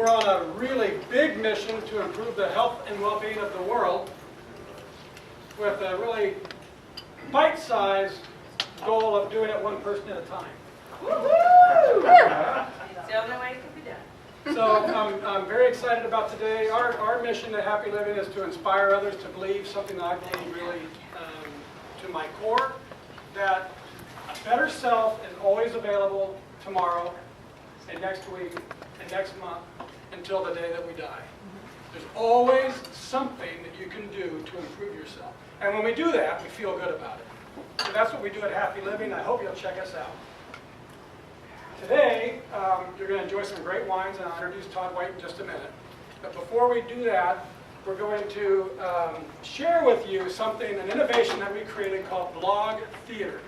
we're on a really big mission to improve the health and well-being of the world with a really bite-sized goal of doing it one person at a time. Woo-hoo! It's the only way it can be done. So I'm very excited about today. Our mission at Happy Living is to inspire others to believe something that I believe really to my core, that a better self is always available tomorrow and next week and next month until the day that we die. There's always something that you can do to improve yourself. And when we do that, we feel good about it. So that's what we do at Happy Living. I hope you'll check us out. Today, you're going to enjoy some great wines, and I'll introduce Todd White in just a minute. But before we do that, we're going to share with you something, an innovation that we created called blog theater.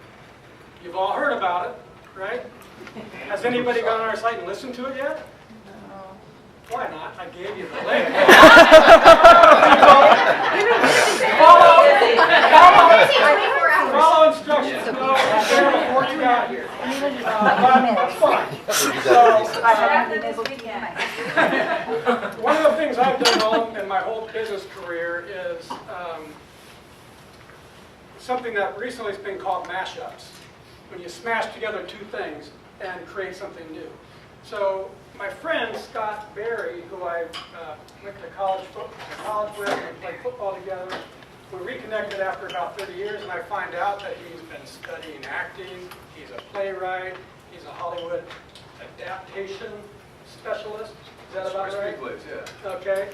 You've all heard about it, right? Has anybody gone on our site and listened to it yet? No. Why not? I gave you the link. Follow instructions. No, before you got here. But that's fine. So, one of the things I've done in my whole business career is something that recently has been called mashups. When you smash together two things and create something new. So my friend Scott Berry, who I went to college with, and we played football together, we reconnected after about 30 years, and I find out that he's been studying acting, he's a playwright, he's a Hollywood adaptation specialist. Is that about right? Yeah. Okay.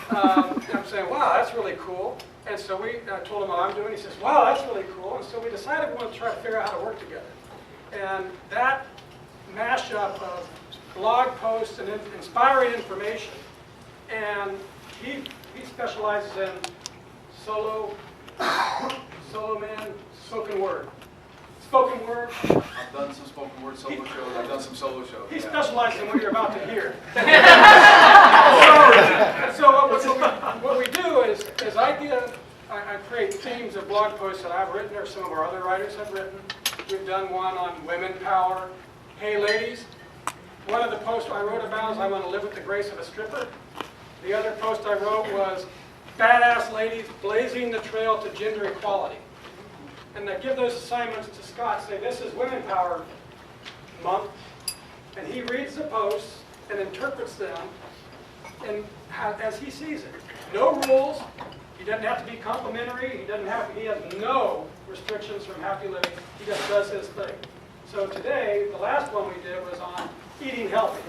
I'm saying, wow, that's really cool. And so I told him what I'm doing. He says, wow, that's really cool. And so we decided we wanted to try to figure out how to work together. And that mashup of blog posts and inspiring information, and he specializes in solo man, spoken word. Spoken word. I've done some spoken word solo shows. I've done some solo shows. He specializes in what you're about to hear. So what we do is I create themes of blog posts that I've written or some of our other writers have written. We've done one on women power. Hey ladies, one of the posts I wrote about is I want to live with the grace of a stripper. The other post I wrote was badass ladies blazing the trail to gender equality. And I give those assignments to Scott, say this is Women Power Month, and he reads the posts and interprets them and as he sees it. No rules. He doesn't have to be complimentary. He has no restrictions from Happy Living. He just does his thing. So today, the last one we did was on eating healthy.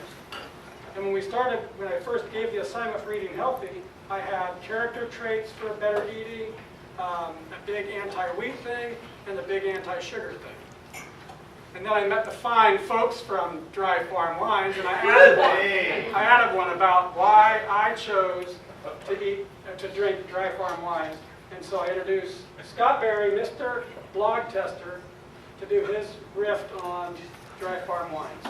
And when I first gave the assignment for eating healthy, I had character traits for better eating, a big anti-wheat thing, and a big anti-sugar thing. And then I met the fine folks from Dry Farm Wines, and I added one about why I chose to drink Dry Farm wines. And so I introduced Scott Berry, Mr. Blog Tester, to do his riff on Dry Farm wines.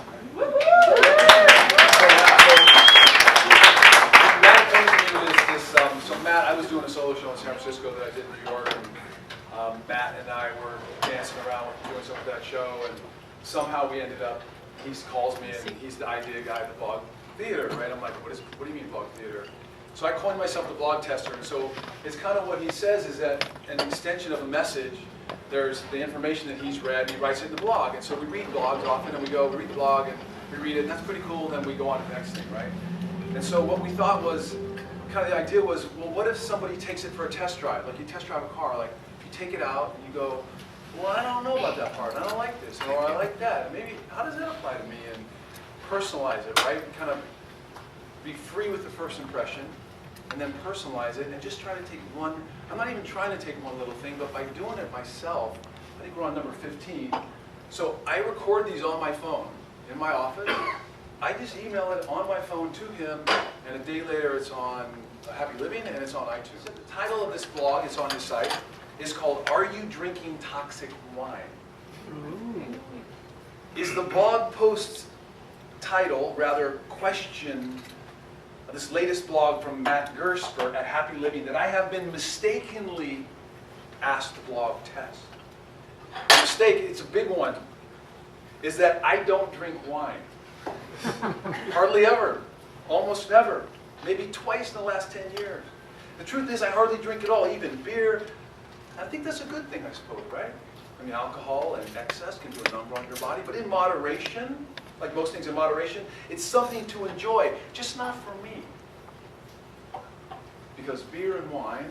Matt came to me with this. So Matt, I was doing a solo show in San Francisco that I did in New York, and Matt and I were dancing around doing some of that show, and somehow we ended up. He calls me, and he's the idea guy at the blog theater, right? I'm like, what do you mean blog theater? So I coined myself the blog tester, and so it's kind of what he says is that an extension of a message. There's the information that he's read, and he writes it in the blog. And so we read blogs often, and we read the blog, and we read it, and that's pretty cool, and then we go on to the next thing, right? And so what we thought was, kind of the idea was, well, what if somebody takes it for a test drive? Like you test drive a car, like if you take it out, and you go, well, I don't know about that part, I don't like this, or I like that, and maybe, how does that apply to me? And personalize it, right? And kind of be free with the first impression, and then personalize it, and just try to take one. I'm not even trying to take one little thing, but by doing it myself, I think we're on number 15. So I record these on my phone in my office. I just email it on my phone to him, and a day later it's on Happy Living and it's on iTunes. The title of this blog, it's on his site, is called Are You Drinking Toxic Wine? Is the blog post's title, rather question, this latest blog from Matt Gersper at Happy Living that I have been mistakenly asked to blog test. The mistake, it's a big one, is that I don't drink wine. Hardly ever. Almost never. Maybe twice in the last 10 years. The truth is I hardly drink at all, even beer. I think that's a good thing, I suppose, right? I mean, alcohol and excess can do a number on your body, but in moderation, like most things in moderation, it's something to enjoy, just not for me. Because beer and wine,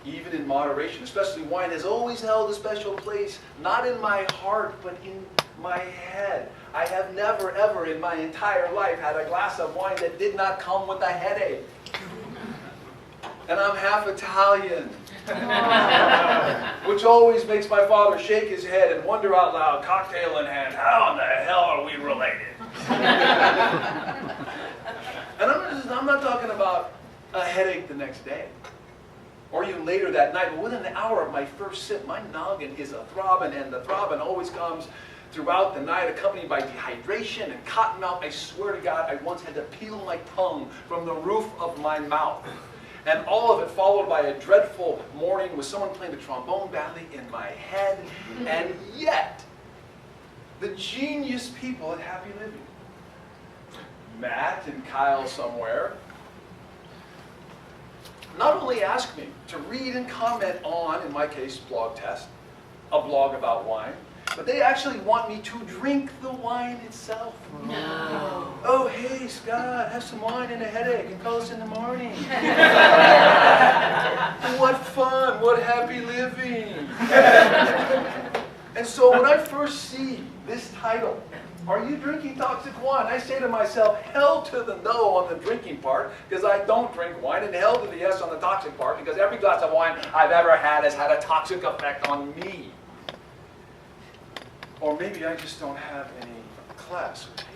even in moderation, especially wine, has always held a special place, not in my heart, but in my head. I have never, ever in my entire life had a glass of wine that did not come with a headache. And I'm half Italian, which always makes my father shake his head and wonder out loud, cocktail in hand, how in the hell are we related? And I'm not talking about a headache the next day, or even later that night, but within an hour of my first sip, my noggin is a-throbbing, and the throbbing always comes throughout the night, accompanied by dehydration and cotton mouth. I swear to God, I once had to peel my tongue from the roof of my mouth. And all of it followed by a dreadful morning with someone playing the trombone badly in my head. And yet, the genius people at Happy Living, Matt and Kyle somewhere, not only ask me to read and comment on, in my case, Blog Test, a blog about wine, but they actually want me to drink the wine itself. No. Oh, hey, Scott, have some wine and a headache and call us in the morning. What fun, what happy living. And so when I first see this title, are you drinking toxic wine? I say to myself, hell to the no on the drinking part, because I don't drink wine, and hell to the yes on the toxic part, because every glass of wine I've ever had has had a toxic effect on me. Or maybe I just don't have any class or taste.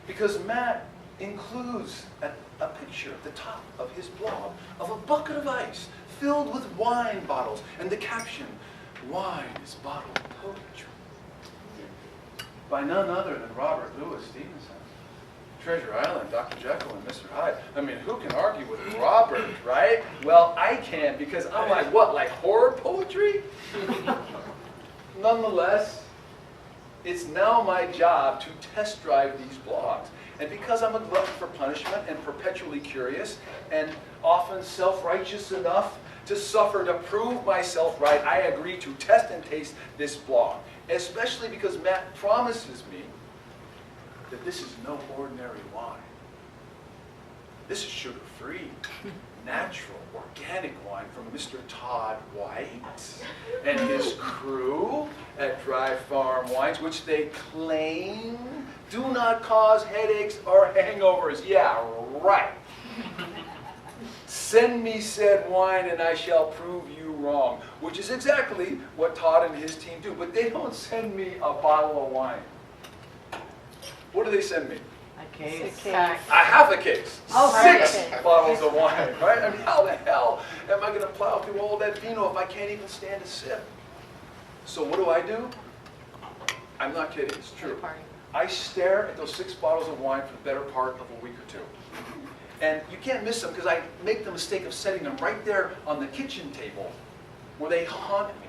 Because Matt includes a picture at the top of his blog of a bucket of ice filled with wine bottles, and the caption, "Wine is bottled poetry," by none other than Robert Louis Stevenson. Treasure Island, Dr. Jekyll and Mr. Hyde. I mean, who can argue with Robert, right? Well, I can, because I'm like, what, like horror poetry? Nonetheless, it's now my job to test drive these blogs. And because I'm a glutton for punishment and perpetually curious and often self-righteous enough to suffer to prove myself right, I agree to test and taste this blog. Especially because Matt promises me that this is no ordinary wine. This is sugar-free, natural, organic wine from Mr. Todd White and his crew at Dry Farm Wines, which they claim do not cause headaches or hangovers. Yeah, right. Send me said wine and I shall prove you wrong, which is exactly what Todd and his team do. But they don't send me a bottle of wine. What do they send me? A case. A half a case. Oh, 6 bottles of wine, right? I mean, how the hell am I going to plow through all that vino if I can't even stand a sip? So what do? I'm not kidding, it's true. I stare at those 6 bottles of wine for the better part of a week or two. And you can't miss them because I make the mistake of setting them right there on the kitchen table where they haunt me.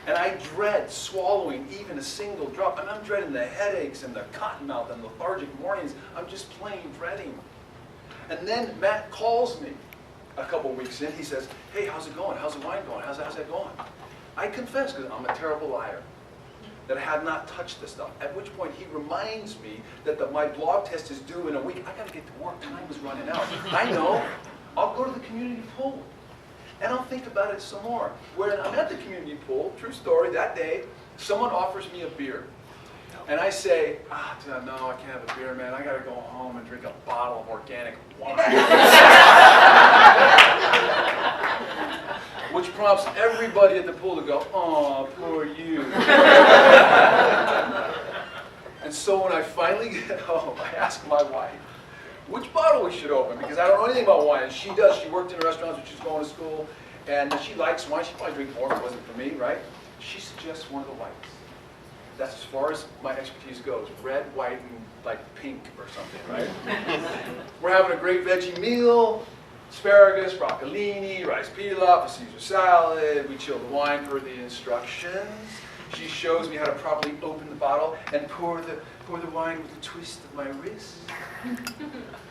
And I dread swallowing even a single drop. And I'm dreading the headaches and the cotton mouth and lethargic mornings. I'm just plain dreading. And then Matt calls me a couple weeks in. He says, "Hey, how's it going? How's the wine going? How's that going?" I confess, because I'm a terrible liar, that I had not touched this stuff. At which point he reminds me that my blog test is due in a week. I got to get to work. Time is running out. I know. I'll go to the community pool. And I'll think about it some more. When I'm at the community pool, true story, that day, someone offers me a beer. And I say, no, I can't have a beer, man. I got to go home and drink a bottle of organic wine. Which prompts everybody at the pool to go, "Oh, poor you." And so when I finally get home, I ask my wife which bottle we should open, because I don't know anything about wine. And she does. She worked in restaurants when she was going to school, and she likes wine. She'd probably drink more if it wasn't for me, right? She suggests one of the whites. That's as far as my expertise goes. Red, white, and like pink or something, right? We're having a great veggie meal. Asparagus, broccolini, rice pilaf, a Caesar salad. We chill the wine per the instructions. She shows me how to properly open the bottle and pour the pour the wine with a twist of my wrist,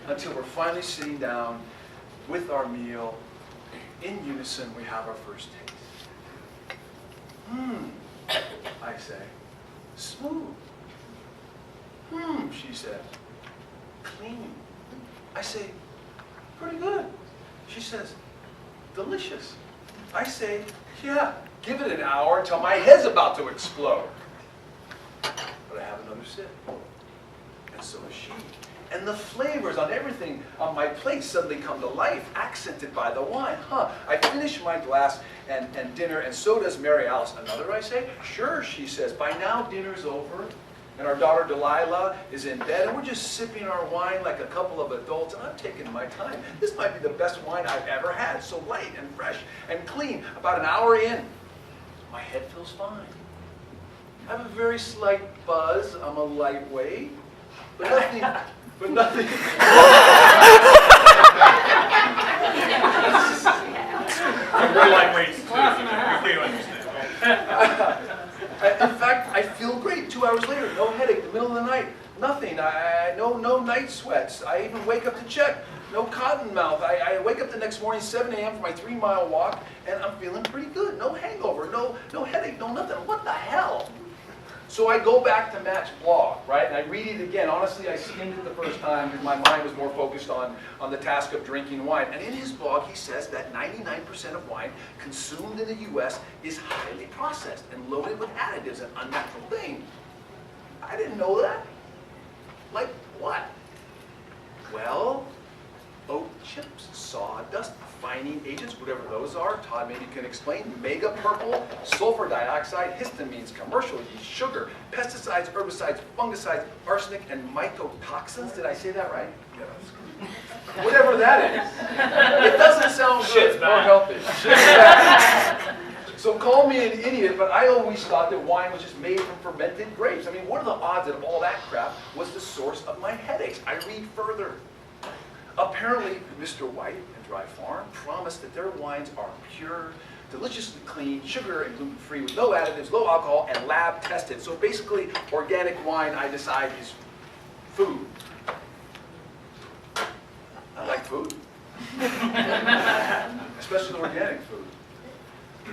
until we're finally sitting down with our meal. In unison, we have our first taste. I say. Smooth. She says. Clean. I say, pretty good. She says, delicious. I say, yeah, give it an hour until my head's about to explode. But I have another sip. And so is she. And the flavors on everything on my plate suddenly come to life, accented by the wine. I finish my glass and dinner, and so does Mary Alice. Another, I say? Sure, she says. By now, dinner's over, and our daughter Delilah is in bed, and we're just sipping our wine like a couple of adults, and I'm taking my time. This might be the best wine I've ever had, so light and fresh and clean. About an hour in, my head feels fine. I have a very slight buzz. I'm a lightweight, but nothing... But nothing. We're lightweights too. We understand. In fact, I feel great. 2 hours later, no headache. The middle of the night, nothing. No night sweats. I even wake up to check. No cotton mouth. I wake up the next morning, 7 a.m. for my 3-mile walk, and I'm feeling pretty good. No hangover. No headache. No nothing. What the hell? So I go back to Matt's blog, right, and I read it again. Honestly, I skimmed it the first time because my mind was more focused on the task of drinking wine. And in his blog, he says that 99% of wine consumed in the U.S. is highly processed and loaded with additives, an unnatural thing. I didn't know that. Like what? Well, oat chips, sawdust, fining agents, whatever those are. Todd maybe can explain. Mega purple, sulfur dioxide, histamines, commercial yeast, sugar, pesticides, herbicides, fungicides, arsenic, and mycotoxins. Did I say that right? Yes. Whatever that is. It doesn't sound good or healthy. So call me an idiot, but I always thought that wine was just made from fermented grapes. I mean, what are the odds that all that crap was the source of my headaches? I read further. Apparently, Mr. White and Dry Farm promised that their wines are pure, deliciously clean, sugar and gluten-free, with no additives, low alcohol, and lab tested. So basically, organic wine, I decide, is food. I like food. Especially organic food.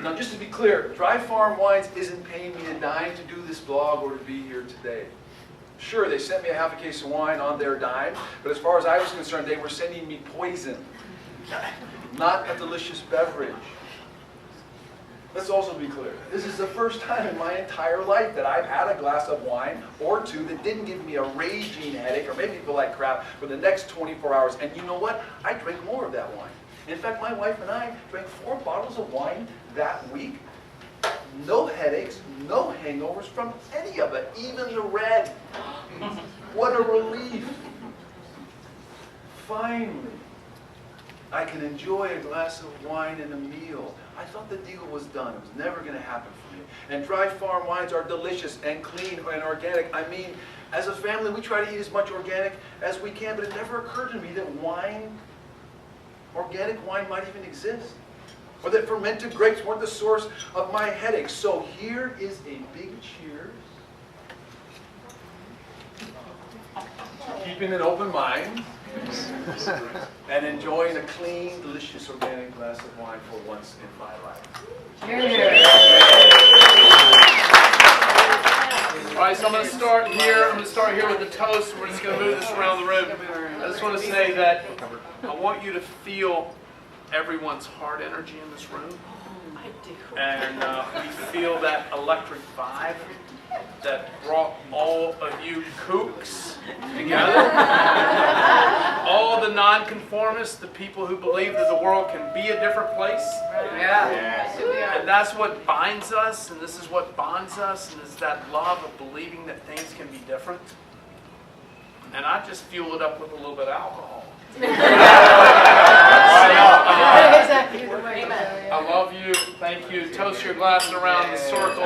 Now, just to be clear, Dry Farm Wines isn't paying me a dime to do this blog or to be here today. Sure, they sent me a half a case of wine on their dime, but as far as I was concerned, they were sending me poison, not a delicious beverage. Let's also be clear. This is the first time in my entire life that I've had a glass of wine or two that didn't give me a raging headache or make me feel like crap for the next 24 hours. And you know what? I drank more of that wine. In fact, my wife and I drank 4 bottles of wine that week. No headaches, no hangovers from any of it, even the red. What a relief. Finally, I can enjoy a glass of wine and a meal. I thought the deal was done. It was never going to happen for me. And Dry Farm wines are delicious and clean and organic. I mean, as a family, we try to eat as much organic as we can, but it never occurred to me that organic wine might even exist. Or that fermented grapes weren't the source of my headaches. So here is a big cheers. Keeping an open mind and enjoying a clean, delicious, organic glass of wine for once in my life. Cheers. All right, so I'm going to start here. I'm going to start here with the toast. We're just going to move this around the room. I just want to say that I want you to feel everyone's heart energy in this room. I do. And we feel that electric vibe that brought all of you kooks together. All the nonconformists, the people who believe that the world can be a different place. Yeah. And that's what binds us, and this is what bonds us, and it's that love of believing that things can be different. And I just fuel it up with a little bit of alcohol. Exactly. I love you. Thank you. Toast your glass around the circle.